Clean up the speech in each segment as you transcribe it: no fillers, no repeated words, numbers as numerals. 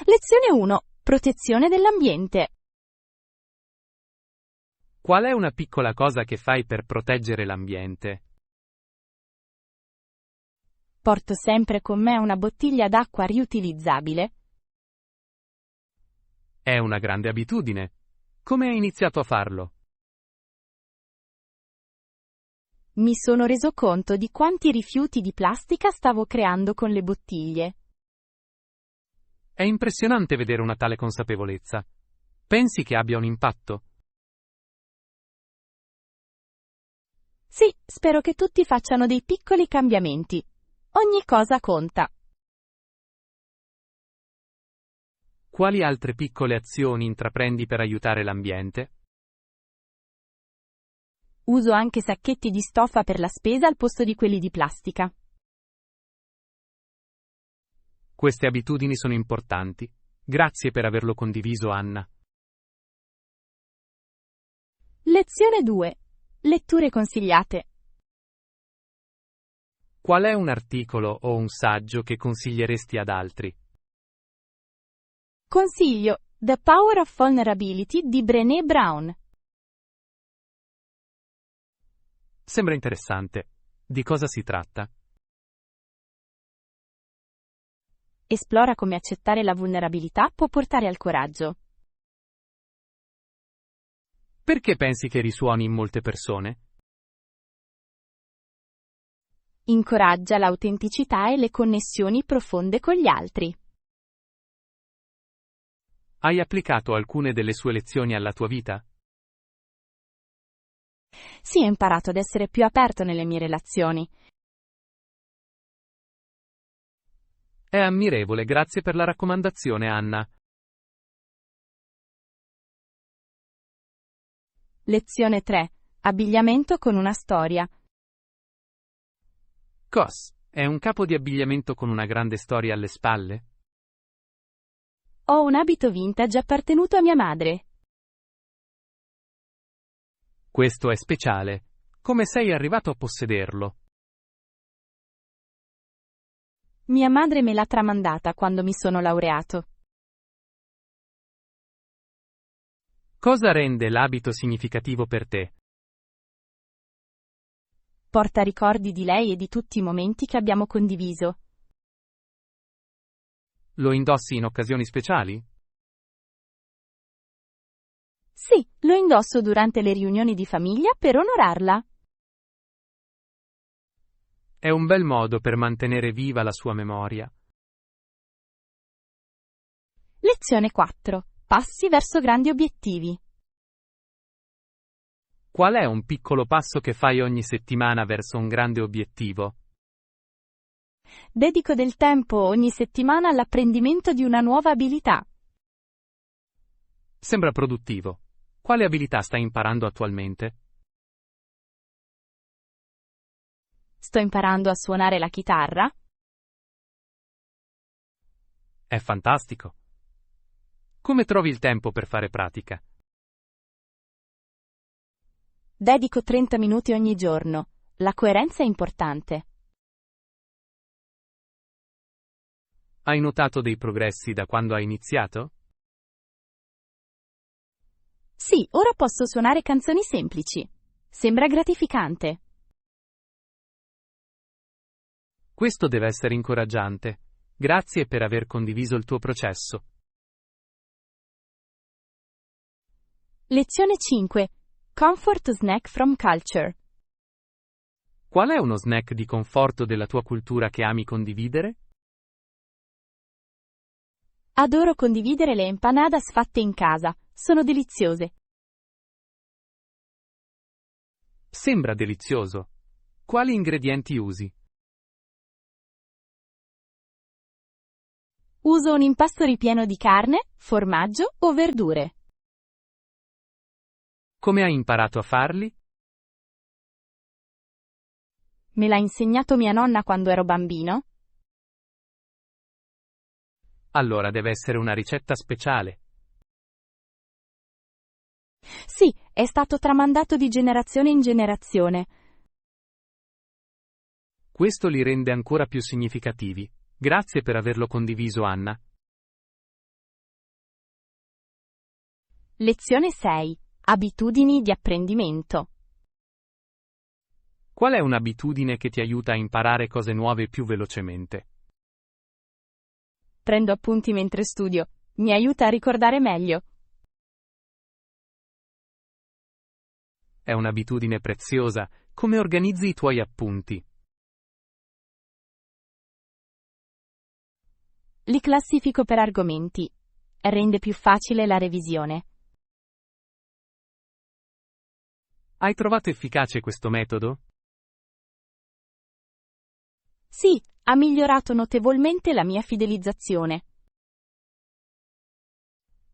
Lezione 1. Protezione dell'ambiente. Qual è una piccola cosa che fai per proteggere l'ambiente? Porto sempre con me una bottiglia d'acqua riutilizzabile. È una grande abitudine. Come hai iniziato a farlo? Mi sono reso conto di quanti rifiuti di plastica stavo creando con le bottiglie. È impressionante vedere una tale consapevolezza. Pensi che abbia un impatto? Sì, spero che tutti facciano dei piccoli cambiamenti. Ogni cosa conta. Quali altre piccole azioni intraprendi per aiutare l'ambiente? Uso anche sacchetti di stoffa per la spesa al posto di quelli di plastica. Queste abitudini sono importanti. Grazie per averlo condiviso, Anna. Lezione 2. Letture consigliate. Qual è un articolo o un saggio che consiglieresti ad altri? Consiglio The Power of Vulnerability di Brené Brown. Sembra interessante. Di cosa si tratta? Esplora come accettare la vulnerabilità può portare al coraggio. Perché pensi che risuoni in molte persone? Incoraggia l'autenticità e le connessioni profonde con gli altri. Hai applicato alcune delle sue lezioni alla tua vita? Sì, ho imparato ad essere più aperto nelle mie relazioni. È ammirevole, grazie per la raccomandazione, Anna. Lezione 3. Abbigliamento con una storia. COS è un capo di abbigliamento con una grande storia alle spalle? Ho un abito vintage appartenuto a mia madre. Questo è speciale. Come sei arrivato a possederlo? Mia madre me l'ha tramandata quando mi sono laureato. Cosa rende l'abito significativo per te? Porta ricordi di lei e di tutti i momenti che abbiamo condiviso. Lo indossi in occasioni speciali? Sì, lo indosso durante le riunioni di famiglia per onorarla. È un bel modo per mantenere viva la sua memoria. Lezione 4. Passi verso grandi obiettivi. Qual è un piccolo passo che fai ogni settimana verso un grande obiettivo? Dedico del tempo ogni settimana all'apprendimento di una nuova abilità. Sembra produttivo. Quale abilità stai imparando attualmente? Sto imparando a suonare la chitarra. È fantastico. Come trovi il tempo per fare pratica? Dedico 30 minuti ogni giorno. La coerenza è importante. Hai notato dei progressi da quando hai iniziato? Sì, ora posso suonare canzoni semplici. Sembra gratificante. Questo deve essere incoraggiante. Grazie per aver condiviso il tuo processo. Lezione 5. Comfort snack from culture. Qual è uno snack di conforto della tua cultura che ami condividere? Adoro condividere le empanadas fatte in casa. Sono deliziose. Sembra delizioso. Quali ingredienti usi? Uso un impasto ripieno di carne, formaggio o verdure. Come hai imparato a farli? Me l'ha insegnato mia nonna quando ero bambino. Allora deve essere una ricetta speciale. Sì, è stato tramandato di generazione in generazione. Questo li rende ancora più significativi. Grazie per averlo condiviso, Anna. Lezione 6. Abitudini di apprendimento. Qual è un'abitudine che ti aiuta a imparare cose nuove più velocemente? Prendo appunti mentre studio. Mi aiuta a ricordare meglio. È un'abitudine preziosa. Come organizzi i tuoi appunti? Li classifico per argomenti. Rende più facile la revisione. Hai trovato efficace questo metodo? Sì, ha migliorato notevolmente la mia fidelizzazione.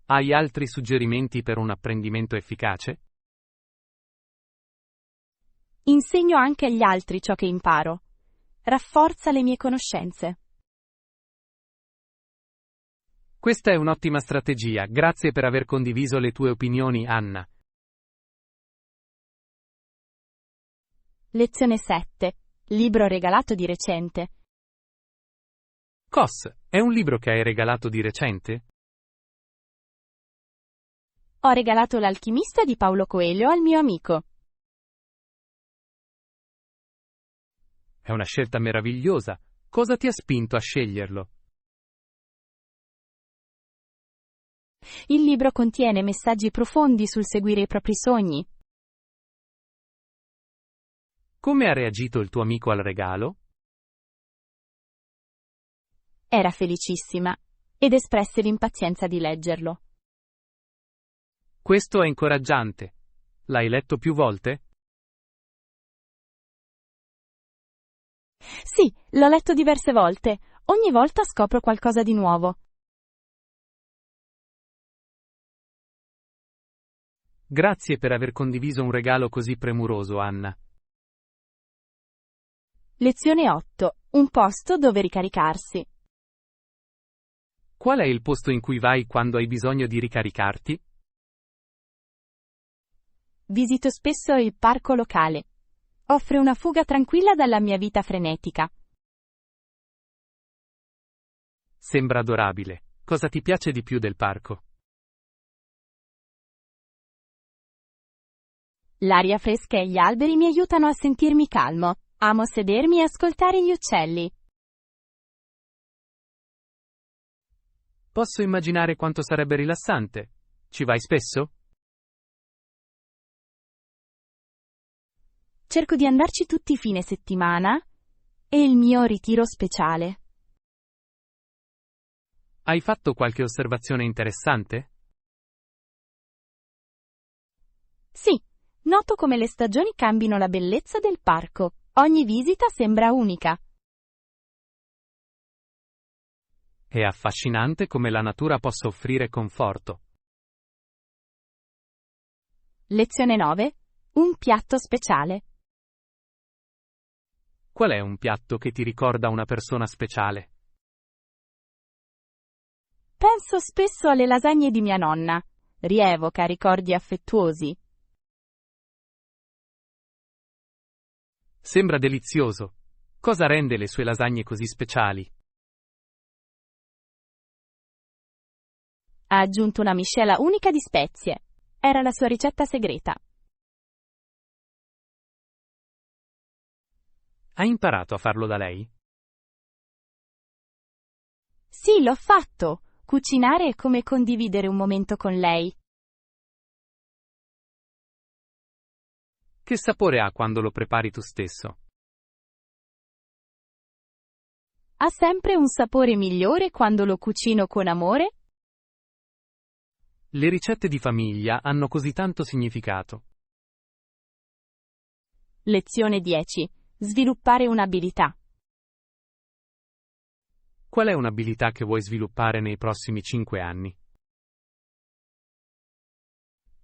Hai altri suggerimenti per un apprendimento efficace? Insegno anche agli altri ciò che imparo. Rafforza le mie conoscenze. Questa è un'ottima strategia. Grazie per aver condiviso le tue opinioni, Anna. Lezione 7. Libro regalato di recente. Cos, è un libro che hai regalato di recente? Ho regalato L'alchimista di Paulo Coelho al mio amico. È una scelta meravigliosa. Cosa ti ha spinto a sceglierlo? Il libro contiene messaggi profondi sul seguire i propri sogni. Come ha reagito il tuo amico al regalo? Era felicissima ed espresse l'impazienza di leggerlo. Questo è incoraggiante. L'hai letto più volte? Sì, l'ho letto diverse volte. Ogni volta scopro qualcosa di nuovo. Grazie per aver condiviso un regalo così premuroso, Anna. Lezione 8. Un posto dove ricaricarsi. Qual è il posto in cui vai quando hai bisogno di ricaricarti? Visito spesso il parco locale. Offre una fuga tranquilla dalla mia vita frenetica. Sembra adorabile. Cosa ti piace di più del parco? L'aria fresca e gli alberi mi aiutano a sentirmi calmo. Amo sedermi e ascoltare gli uccelli. Posso immaginare quanto sarebbe rilassante. Ci vai spesso? Cerco di andarci tutti i fine settimana. È il mio ritiro speciale. Hai fatto qualche osservazione interessante? Sì, noto come le stagioni cambino la bellezza del parco. Ogni visita sembra unica. È affascinante come la natura possa offrire conforto. Lezione 9. Un piatto speciale. Qual è un piatto che ti ricorda una persona speciale? Penso spesso alle lasagne di mia nonna. Rievoca ricordi affettuosi. Sembra delizioso. Cosa rende le sue lasagne così speciali? Ha aggiunto una miscela unica di spezie. Era la sua ricetta segreta. Hai imparato a farlo da lei? Sì, l'ho fatto. Cucinare è come condividere un momento con lei. Che sapore ha quando lo prepari tu stesso? Ha sempre un sapore migliore quando lo cucino con amore. Le ricette di famiglia hanno così tanto significato. Lezione 10. Sviluppare un'abilità. Qual è un'abilità che vuoi sviluppare nei prossimi 5 anni?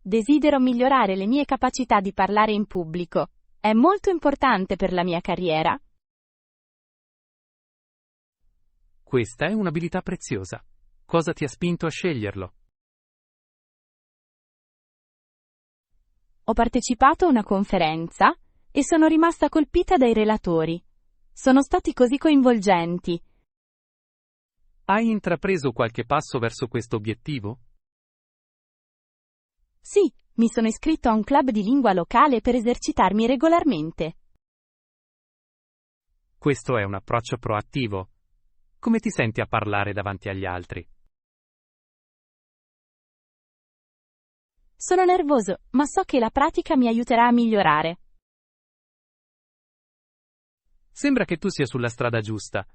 Desidero migliorare le mie capacità di parlare in pubblico. È molto importante per la mia carriera. Questa è un'abilità preziosa. Cosa ti ha spinto a sceglierlo? Ho partecipato a una conferenza e sono rimasta colpita dai relatori. Sono stati così coinvolgenti. Hai intrapreso qualche passo verso questo obiettivo? Sì, mi sono iscritto a un club di lingua locale per esercitarmi regolarmente. Questo è un approccio proattivo. Come ti senti a parlare davanti agli altri? Sono nervoso, ma so che la pratica mi aiuterà a migliorare. Sembra che tu sia sulla strada giusta.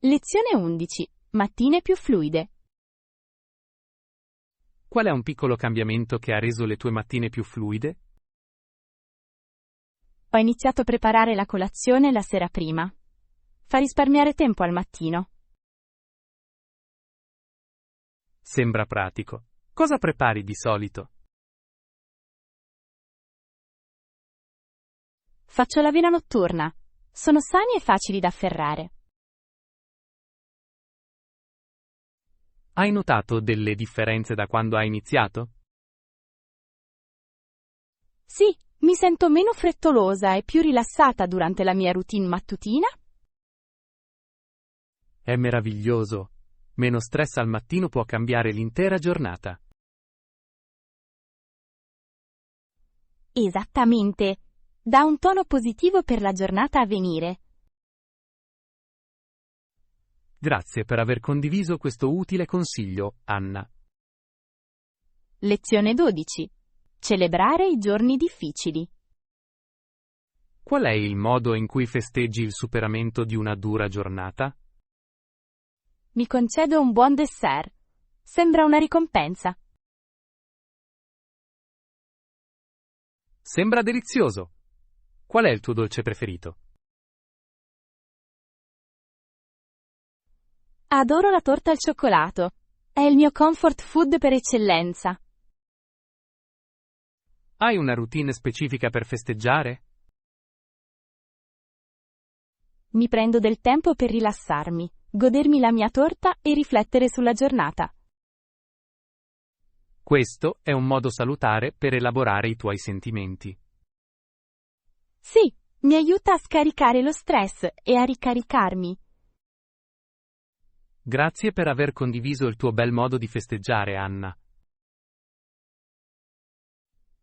Lezione 11. Mattine più fluide. Qual è un piccolo cambiamento che ha reso le tue mattine più fluide? Ho iniziato a preparare la colazione la sera prima. Fa risparmiare tempo al mattino. Sembra pratico. Cosa prepari di solito? Faccio l'avena notturna. Sono sani e facili da afferrare. Hai notato delle differenze da quando hai iniziato? Sì, mi sento meno frettolosa e più rilassata durante la mia routine mattutina. È meraviglioso. Meno stress al mattino può cambiare l'intera giornata. Esattamente. Dà un tono positivo per la giornata a venire. Grazie per aver condiviso questo utile consiglio, Anna. Lezione 12. Celebrare i giorni difficili. Qual è il modo in cui festeggi il superamento di una dura giornata? Mi concedo un buon dessert. Sembra una ricompensa. Sembra delizioso. Qual è il tuo dolce preferito? Adoro la torta al cioccolato. È il mio comfort food per eccellenza. Hai una routine specifica per festeggiare? Mi prendo del tempo per rilassarmi, godermi la mia torta e riflettere sulla giornata. Questo è un modo salutare per elaborare i tuoi sentimenti. Sì, mi aiuta a scaricare lo stress e a ricaricarmi. Grazie per aver condiviso il tuo bel modo di festeggiare, Anna.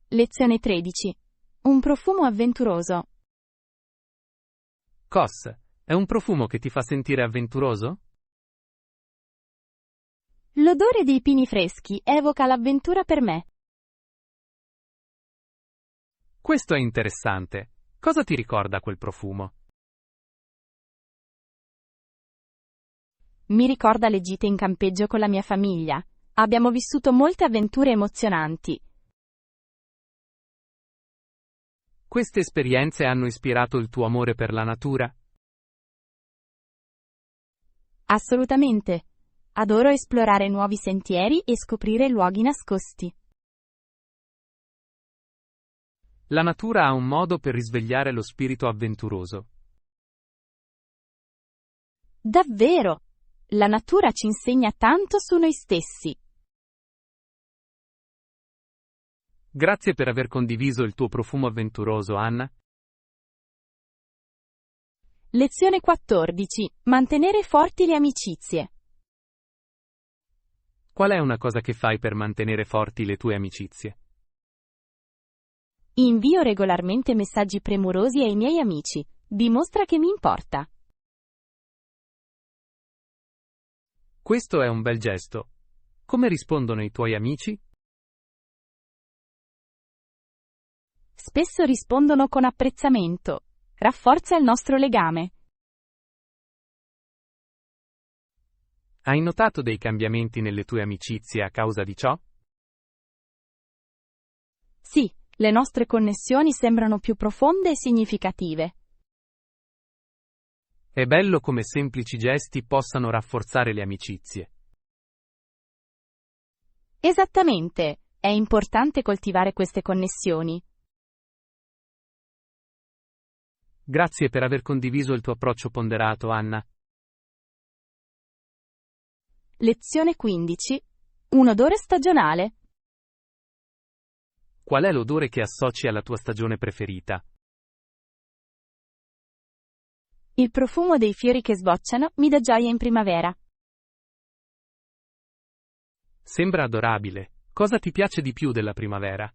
Lezione 13. Un profumo avventuroso. Cos, è un profumo che ti fa sentire avventuroso? L'odore dei pini freschi evoca l'avventura per me. Questo è interessante. Cosa ti ricorda quel profumo? Mi ricorda le gite in campeggio con la mia famiglia. Abbiamo vissuto molte avventure emozionanti. Queste esperienze hanno ispirato il tuo amore per la natura? Assolutamente. Adoro esplorare nuovi sentieri e scoprire luoghi nascosti. La natura ha un modo per risvegliare lo spirito avventuroso. Davvero! La natura ci insegna tanto su noi stessi. Grazie per aver condiviso il tuo profumo avventuroso, Anna. Lezione 14. Mantenere forti le amicizie. Qual è una cosa che fai per mantenere forti le tue amicizie? Invio regolarmente messaggi premurosi ai miei amici. Dimostra che mi importa. Questo è un bel gesto. Come rispondono i tuoi amici? Spesso rispondono con apprezzamento. Rafforza il nostro legame. Hai notato dei cambiamenti nelle tue amicizie a causa di ciò? Sì, le nostre connessioni sembrano più profonde e significative. È bello come semplici gesti possano rafforzare le amicizie. Esattamente, è importante coltivare queste connessioni. Grazie per aver condiviso il tuo approccio ponderato, Anna. Lezione 15. Un odore stagionale. Qual è l'odore che associ alla tua stagione preferita? Il profumo dei fiori che sbocciano mi dà gioia in primavera. Sembra adorabile. Cosa ti piace di più della primavera?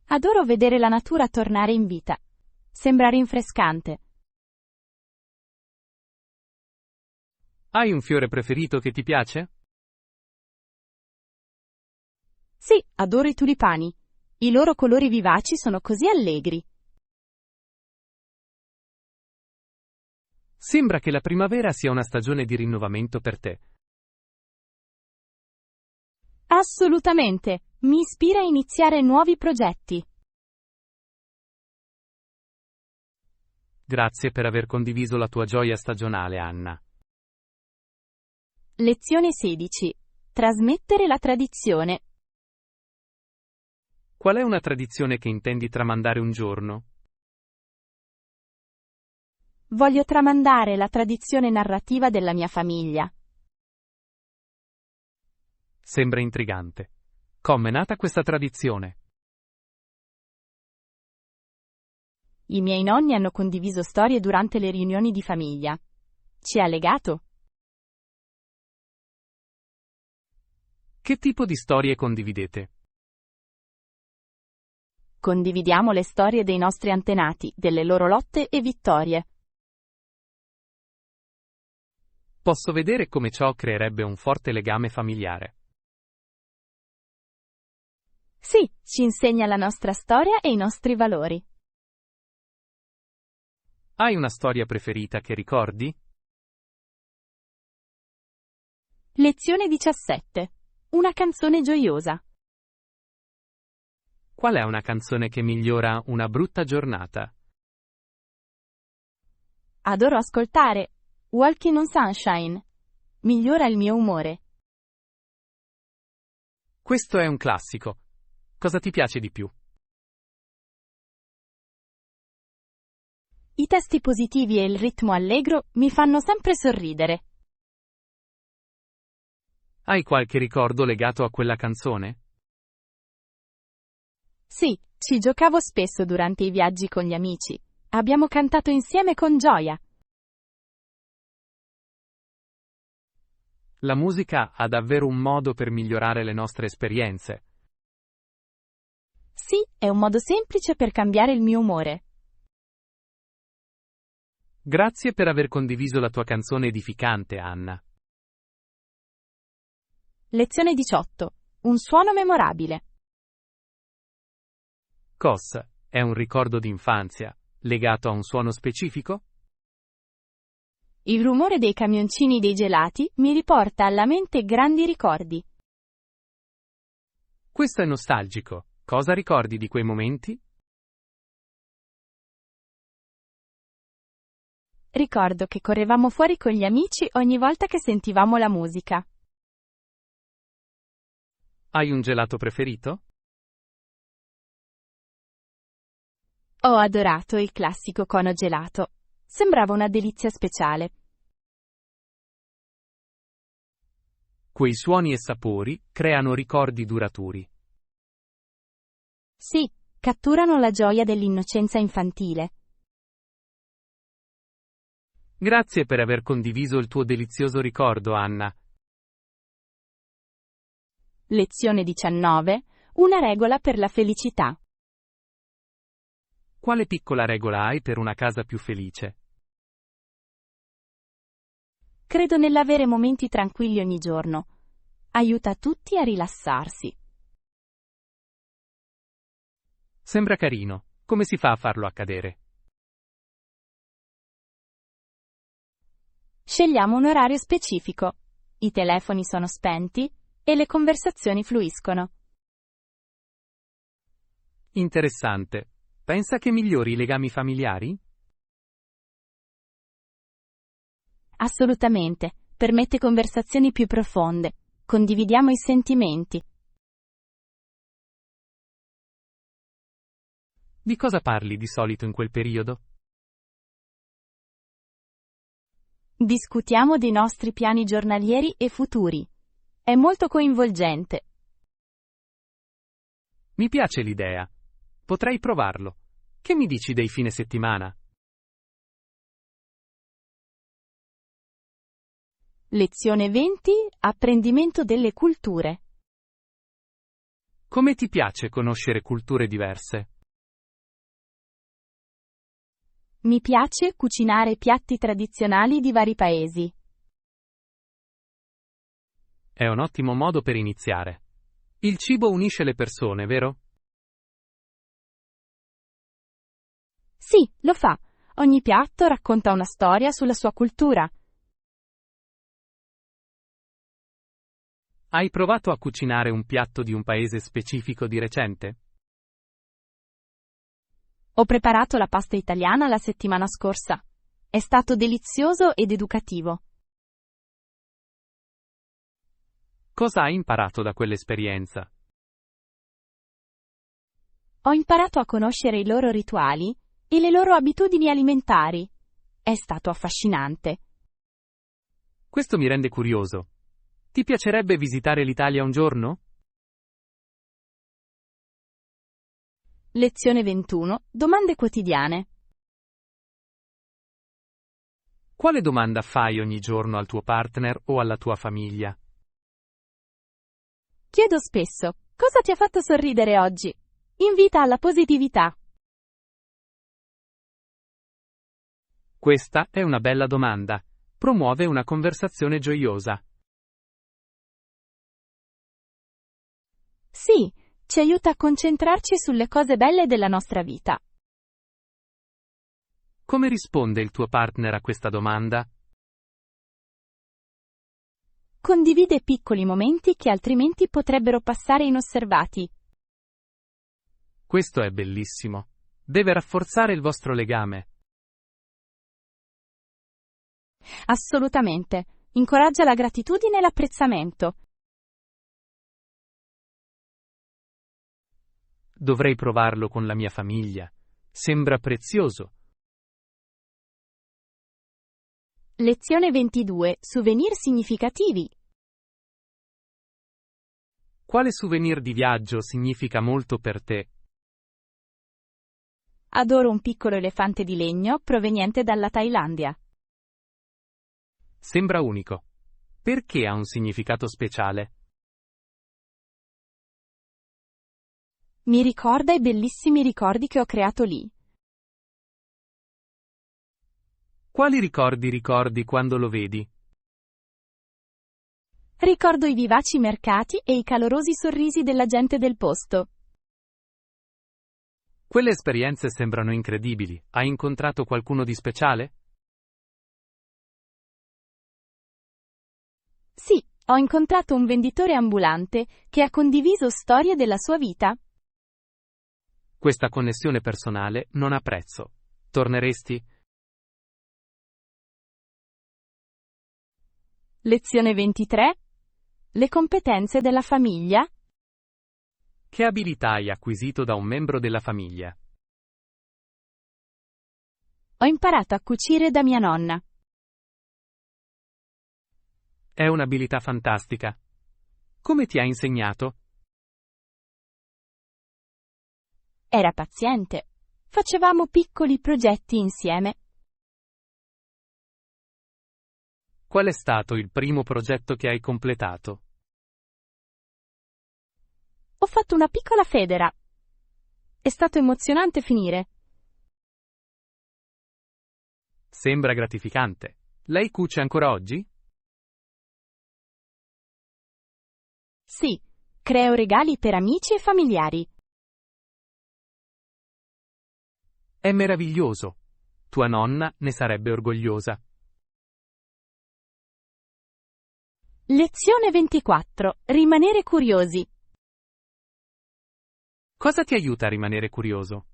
Adoro vedere la natura tornare in vita. Sembra rinfrescante. Hai un fiore preferito che ti piace? Sì, adoro i tulipani. I loro colori vivaci sono così allegri. Sembra che la primavera sia una stagione di rinnovamento per te. Assolutamente. Mi ispira a iniziare nuovi progetti. Grazie per aver condiviso la tua gioia stagionale, Anna. Lezione 16. Trasmettere la tradizione. Qual è una tradizione che intendi tramandare un giorno? Voglio tramandare la tradizione narrativa della mia famiglia. Sembra intrigante. Com'è nata questa tradizione? I miei nonni hanno condiviso storie durante le riunioni di famiglia. Ci ha legato. Che tipo di storie condividete? Condividiamo le storie dei nostri antenati, delle loro lotte e vittorie. Posso vedere come ciò creerebbe un forte legame familiare. Sì, ci insegna la nostra storia e i nostri valori. Hai una storia preferita che ricordi? Lezione 17. Una canzone gioiosa. Qual è una canzone che migliora una brutta giornata? Adoro ascoltare Walking on Sunshine. Migliora il mio umore. Questo è un classico. Cosa ti piace di più? I testi positivi e il ritmo allegro mi fanno sempre sorridere. Hai qualche ricordo legato a quella canzone? Sì, ci giocavo spesso durante i viaggi con gli amici. Abbiamo cantato insieme con gioia. La musica ha davvero un modo per migliorare le nostre esperienze. Sì, è un modo semplice per cambiare il mio umore. Grazie per aver condiviso la tua canzone edificante, Anna. Lezione 18. Un suono memorabile. Cosa è un ricordo d'infanzia legato a un suono specifico? Il rumore dei camioncini dei gelati mi riporta alla mente grandi ricordi. Questo è nostalgico. Cosa ricordi di quei momenti? Ricordo che correvamo fuori con gli amici ogni volta che sentivamo la musica. Hai un gelato preferito? Ho adorato il classico cono gelato. Sembrava una delizia speciale. Quei suoni e sapori creano ricordi duraturi. Sì, catturano la gioia dell'innocenza infantile. Grazie per aver condiviso il tuo delizioso ricordo, Anna. Lezione 19. Una regola per la felicità. Quale piccola regola hai per una casa più felice? Credo nell'avere momenti tranquilli ogni giorno. Aiuta tutti a rilassarsi. Sembra carino. Come si fa a farlo accadere? Scegliamo un orario specifico. I telefoni sono spenti e le conversazioni fluiscono. Interessante. Pensa che migliori i legami familiari? Assolutamente. Permette conversazioni più profonde. Condividiamo i sentimenti. Di cosa parli di solito in quel periodo? Discutiamo dei nostri piani giornalieri e futuri. È molto coinvolgente. Mi piace l'idea. Potrei provarlo. Che mi dici dei fine settimana? Lezione 20. Apprendimento delle culture. Come ti piace conoscere culture diverse? Mi piace cucinare piatti tradizionali di vari paesi. È un ottimo modo per iniziare. Il cibo unisce le persone, vero? Sì, lo fa. Ogni piatto racconta una storia sulla sua cultura. Hai provato a cucinare un piatto di un paese specifico di recente? Ho preparato la pasta italiana la settimana scorsa. È stato delizioso ed educativo. Cosa hai imparato da quell'esperienza? Ho imparato a conoscere i loro rituali e le loro abitudini alimentari. È stato affascinante. Questo mi rende curioso. Ti piacerebbe visitare l'Italia un giorno? Lezione 21. Domande quotidiane. Quale domanda fai ogni giorno al tuo partner o alla tua famiglia? Chiedo spesso, cosa ti ha fatto sorridere oggi? Invita alla positività. Questa è una bella domanda. Promuove una conversazione gioiosa. Sì, ci aiuta a concentrarci sulle cose belle della nostra vita. Come risponde il tuo partner a questa domanda? Condivide piccoli momenti che altrimenti potrebbero passare inosservati. Questo è bellissimo. Deve rafforzare il vostro legame. Assolutamente. Incoraggia la gratitudine e l'apprezzamento. Dovrei provarlo con la mia famiglia. Sembra prezioso. Lezione 22. Souvenir significativi. Quale souvenir di viaggio significa molto per te? Adoro un piccolo elefante di legno proveniente dalla Thailandia. Sembra unico. Perché ha un significato speciale? Mi ricorda i bellissimi ricordi che ho creato lì. Quali ricordi quando lo vedi? Ricordo i vivaci mercati e i calorosi sorrisi della gente del posto. Quelle esperienze sembrano incredibili. Hai incontrato qualcuno di speciale? Sì, ho incontrato un venditore ambulante che ha condiviso storie della sua vita. Questa connessione personale non ha prezzo. Torneresti? Lezione 23. Le competenze della famiglia. Che abilità hai acquisito da un membro della famiglia? Ho imparato a cucire da mia nonna. È un'abilità fantastica. Come ti ha insegnato? Era paziente. Facevamo piccoli progetti insieme. Qual è stato il primo progetto che hai completato? Ho fatto una piccola federa. È stato emozionante finire. Sembra gratificante. Lei cuce ancora oggi? Sì, creo regali per amici e familiari. È meraviglioso. Tua nonna ne sarebbe orgogliosa. Lezione 24. Rimanere curiosi. Cosa ti aiuta a rimanere curioso?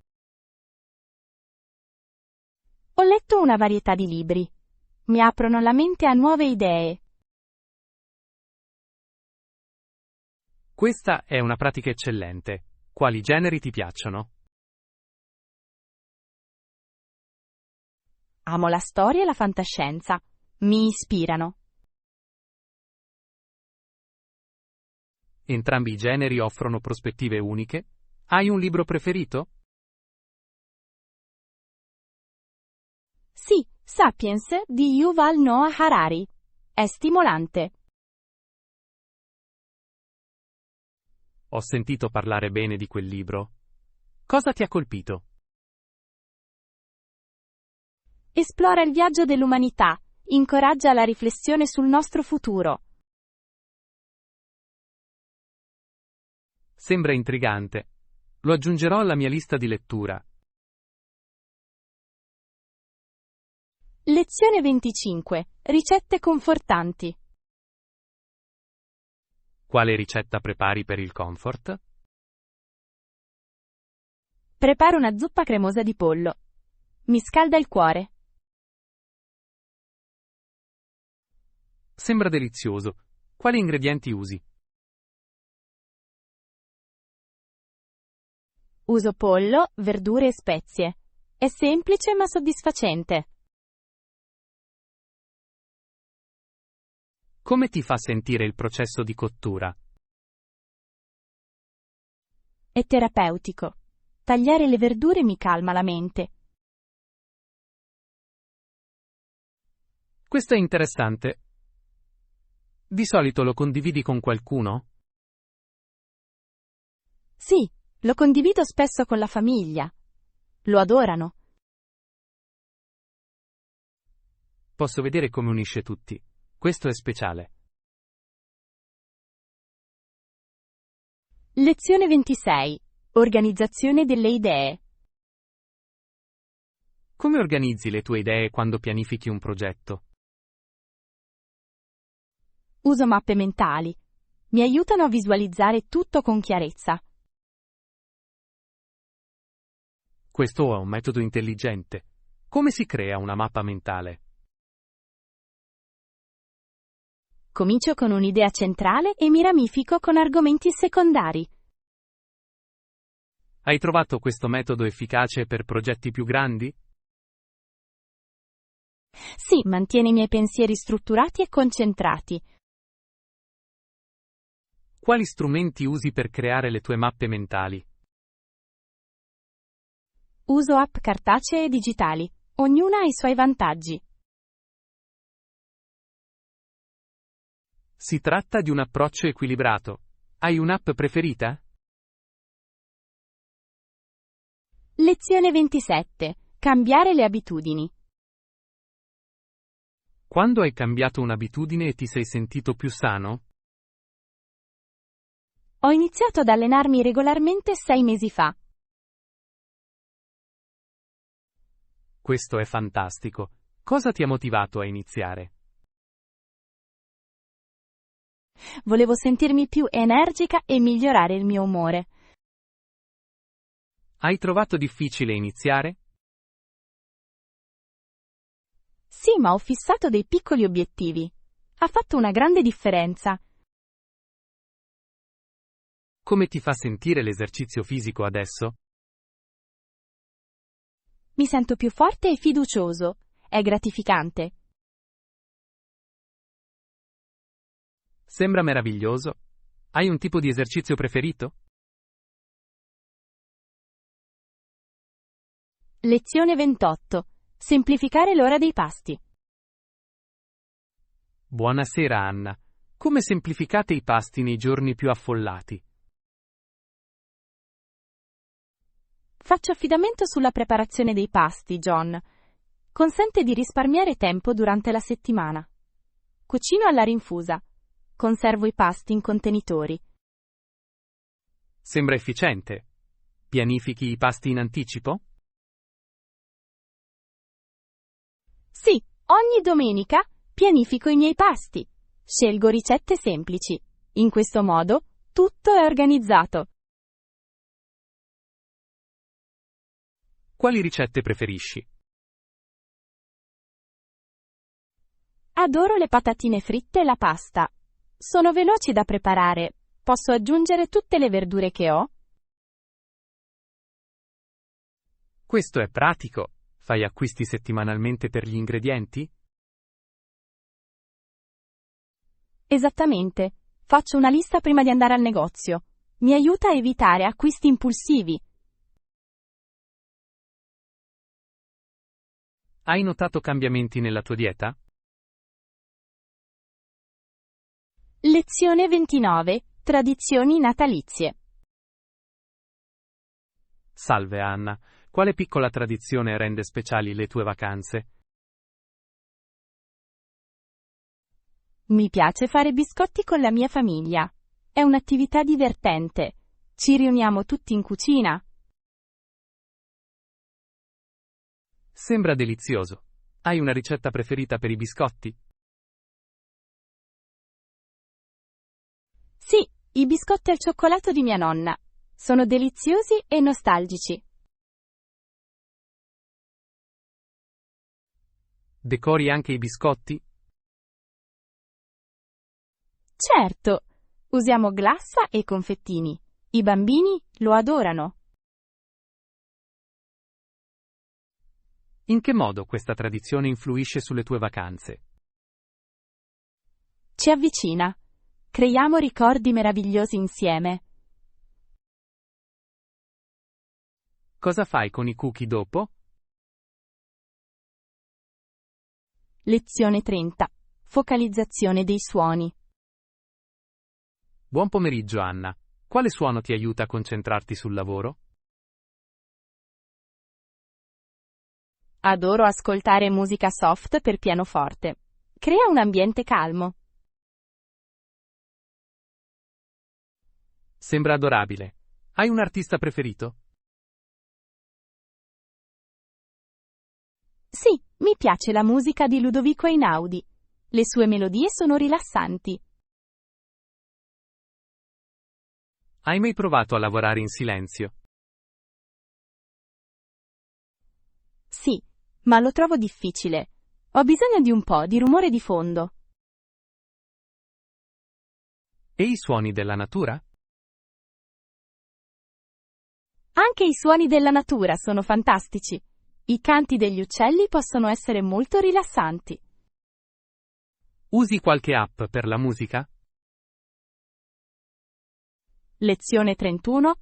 Ho letto una varietà di libri. Mi aprono la mente a nuove idee. Questa è una pratica eccellente. Quali generi ti piacciono? Amo la storia e la fantascienza. Mi ispirano. Entrambi i generi offrono prospettive uniche. Hai un libro preferito? Sì, Sapiens di Yuval Noah Harari. È stimolante. Ho sentito parlare bene di quel libro. Cosa ti ha colpito? Esplora il viaggio dell'umanità, incoraggia la riflessione sul nostro futuro. Sembra intrigante. Lo aggiungerò alla mia lista di lettura. Lezione 25. Ricette confortanti. Quale ricetta prepari per il comfort? Preparo una zuppa cremosa di pollo. Mi scalda il cuore. Sembra delizioso. Quali ingredienti usi? Uso pollo, verdure e spezie. È semplice ma soddisfacente. Come ti fa sentire il processo di cottura? È terapeutico. Tagliare le verdure mi calma la mente. Questo è interessante. Di solito lo condividi con qualcuno? Sì, lo condivido spesso con la famiglia. Lo adorano. Posso vedere come unisce tutti. Questo è speciale. Lezione 26. Organizzazione delle idee. Come organizzi le tue idee quando pianifichi un progetto? Uso mappe mentali. Mi aiutano a visualizzare tutto con chiarezza. Questo è un metodo intelligente. Come si crea una mappa mentale? Comincio con un'idea centrale e mi ramifico con argomenti secondari. Hai trovato questo metodo efficace per progetti più grandi? Sì, mantiene i miei pensieri strutturati e concentrati. Quali strumenti usi per creare le tue mappe mentali? Uso app cartacee e digitali. Ognuna ha i suoi vantaggi. Si tratta di un approccio equilibrato. Hai un'app preferita? Lezione 27. Cambiare le abitudini. Quando hai cambiato un'abitudine e ti sei sentito più sano? Ho iniziato ad allenarmi regolarmente 6 mesi fa. Questo è fantastico. Cosa ti ha motivato a iniziare? Volevo sentirmi più energica e migliorare il mio umore. Hai trovato difficile iniziare? Sì, ma ho fissato dei piccoli obiettivi. Ha fatto una grande differenza. Come ti fa sentire l'esercizio fisico adesso? Mi sento più forte e fiducioso. È gratificante. Sembra meraviglioso. Hai un tipo di esercizio preferito? Lezione 28. Semplificare l'ora dei pasti. Buonasera Anna. Come semplificate i pasti nei giorni più affollati? Faccio affidamento sulla preparazione dei pasti, John. Consente di risparmiare tempo durante la settimana. Cucino alla rinfusa. Conservo i pasti in contenitori. Sembra efficiente. Pianifichi i pasti in anticipo? Sì, ogni domenica pianifico i miei pasti. Scelgo ricette semplici. In questo modo, tutto è organizzato. Quali ricette preferisci? Adoro le patatine fritte e la pasta. Sono veloci da preparare. Posso aggiungere tutte le verdure che ho? Questo è pratico. Fai acquisti settimanalmente per gli ingredienti? Esattamente. Faccio una lista prima di andare al negozio. Mi aiuta a evitare acquisti impulsivi. Hai notato cambiamenti nella tua dieta? Lezione 29. Tradizioni natalizie. Salve Anna, quale piccola tradizione rende speciali le tue vacanze? Mi piace fare biscotti con la mia famiglia. È un'attività divertente. Ci riuniamo tutti in cucina. Sembra delizioso. Hai una ricetta preferita per i biscotti? Sì, i biscotti al cioccolato di mia nonna. Sono deliziosi e nostalgici. Decori anche i biscotti? Certo, usiamo glassa e confettini. I bambini lo adorano. In che modo questa tradizione influisce sulle tue vacanze? Ci avvicina. Creiamo ricordi meravigliosi insieme. Cosa fai con i cookie dopo? Lezione 30. Focalizzazione dei suoni. Buon pomeriggio Anna. Quale suono ti aiuta a concentrarti sul lavoro? Adoro ascoltare musica soft per pianoforte. Crea un ambiente calmo. Sembra adorabile. Hai un artista preferito? Sì, mi piace la musica di Ludovico Einaudi. Le sue melodie sono rilassanti. Hai mai provato a lavorare in silenzio? Sì, ma lo trovo difficile. Ho bisogno di un po' di rumore di fondo. E i suoni della natura? Anche i suoni della natura sono fantastici. I canti degli uccelli possono essere molto rilassanti. Usi qualche app per la musica? Lezione 31.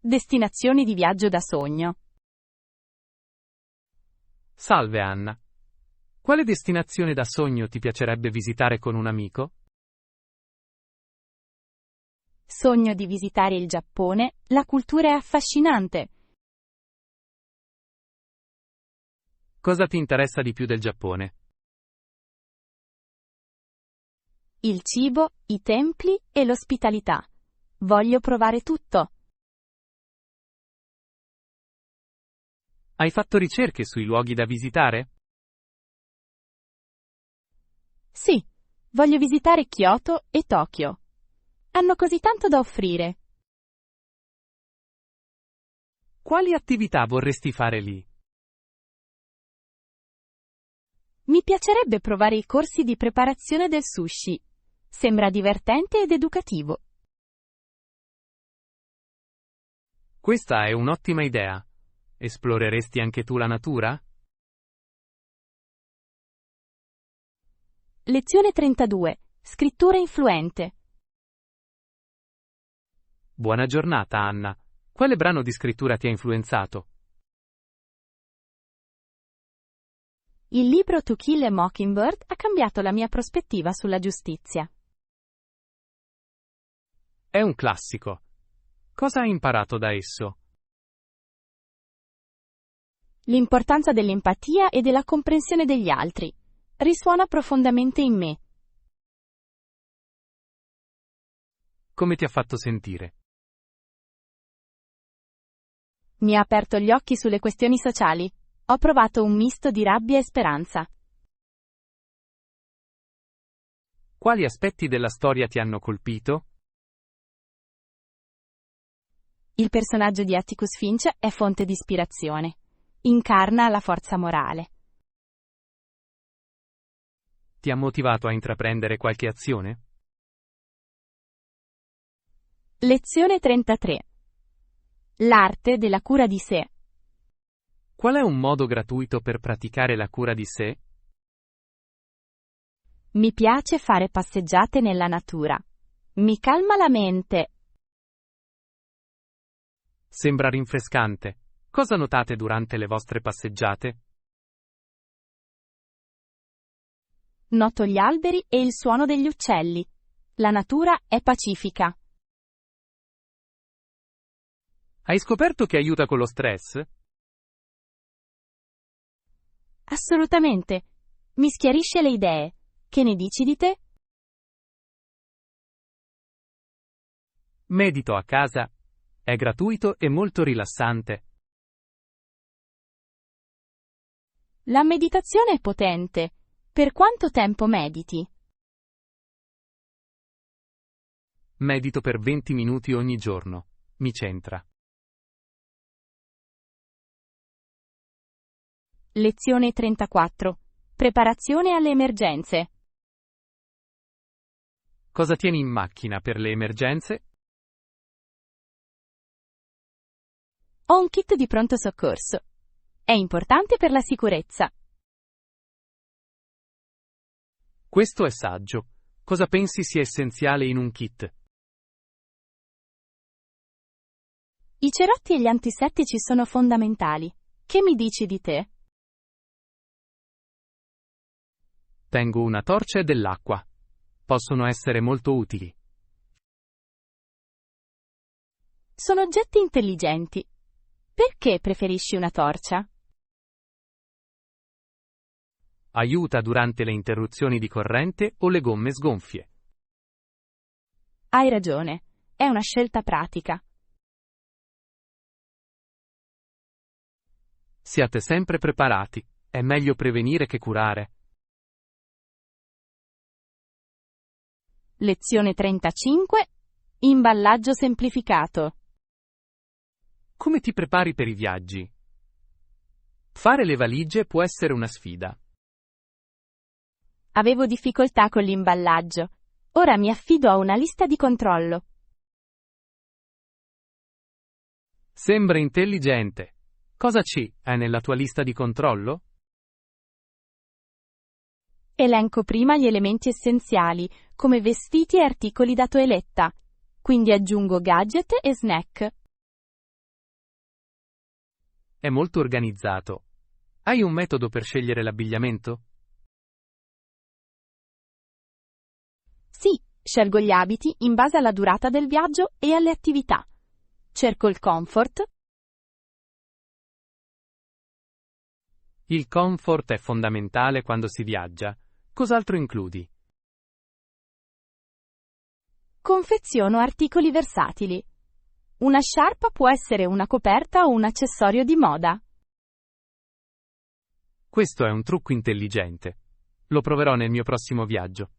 Destinazioni di viaggio da sogno. Salve Anna. Quale destinazione da sogno ti piacerebbe visitare con un amico? Sogno di visitare il Giappone, la cultura è affascinante. Cosa ti interessa di più del Giappone? Il cibo, i templi e l'ospitalità. Voglio provare tutto. Hai fatto ricerche sui luoghi da visitare? Sì, voglio visitare Kyoto e Tokyo. Hanno così tanto da offrire. Quali attività vorresti fare lì? Mi piacerebbe provare i corsi di preparazione del sushi. Sembra divertente ed educativo. Questa è un'ottima idea. Esploreresti anche tu la natura? Lezione 32. Scrittura influente. Buona giornata, Anna. Quale brano di scrittura ti ha influenzato? Il libro To Kill a Mockingbird ha cambiato la mia prospettiva sulla giustizia. È un classico. Cosa hai imparato da esso? L'importanza dell'empatia e della comprensione degli altri. Risuona profondamente in me. Come ti ha fatto sentire? Mi ha aperto gli occhi sulle questioni sociali. Ho provato un misto di rabbia e speranza. Quali aspetti della storia ti hanno colpito? Il personaggio di Atticus Finch è fonte di ispirazione. Incarna la forza morale. Ti ha motivato a intraprendere qualche azione? Lezione 33. L'arte della cura di sé. Qual è un modo gratuito per praticare la cura di sé? Mi piace fare passeggiate nella natura. Mi calma la mente. Sembra rinfrescante. Cosa notate durante le vostre passeggiate? Noto gli alberi e il suono degli uccelli. La natura è pacifica. Hai scoperto che aiuta con lo stress? Assolutamente. Mi schiarisce le idee. Che ne dici di te? Medito a casa. È gratuito e molto rilassante. La meditazione è potente. Per quanto tempo mediti? Medito per 20 minuti ogni giorno. Mi centra. Lezione 34. Preparazione alle emergenze. Cosa tieni in macchina per le emergenze? Ho un kit di pronto soccorso. È importante per la sicurezza. Questo è saggio. Cosa pensi sia essenziale in un kit? I cerotti e gli antisettici sono fondamentali. Che mi dici di te? Tengo una torcia e dell'acqua. Possono essere molto utili. Sono oggetti intelligenti. Perché preferisci una torcia? Aiuta durante le interruzioni di corrente o le gomme sgonfie. Hai ragione. È una scelta pratica. Siate sempre preparati. È meglio prevenire che curare. Lezione 35. Imballaggio semplificato. Come ti prepari per i viaggi? Fare le valigie può essere una sfida. Avevo difficoltà con l'imballaggio. Ora mi affido a una lista di controllo. Sembra intelligente. Cosa hai nella tua lista di controllo? Elenco prima gli elementi essenziali, come vestiti e articoli da toeletta. Quindi aggiungo gadget e snack. È molto organizzato. Hai un metodo per scegliere l'abbigliamento? Sì, scelgo gli abiti in base alla durata del viaggio e alle attività. Cerco il comfort. Il comfort è fondamentale quando si viaggia. Cos'altro includi? Confeziono articoli versatili. Una sciarpa può essere una coperta o un accessorio di moda. Questo è un trucco intelligente. Lo proverò nel mio prossimo viaggio.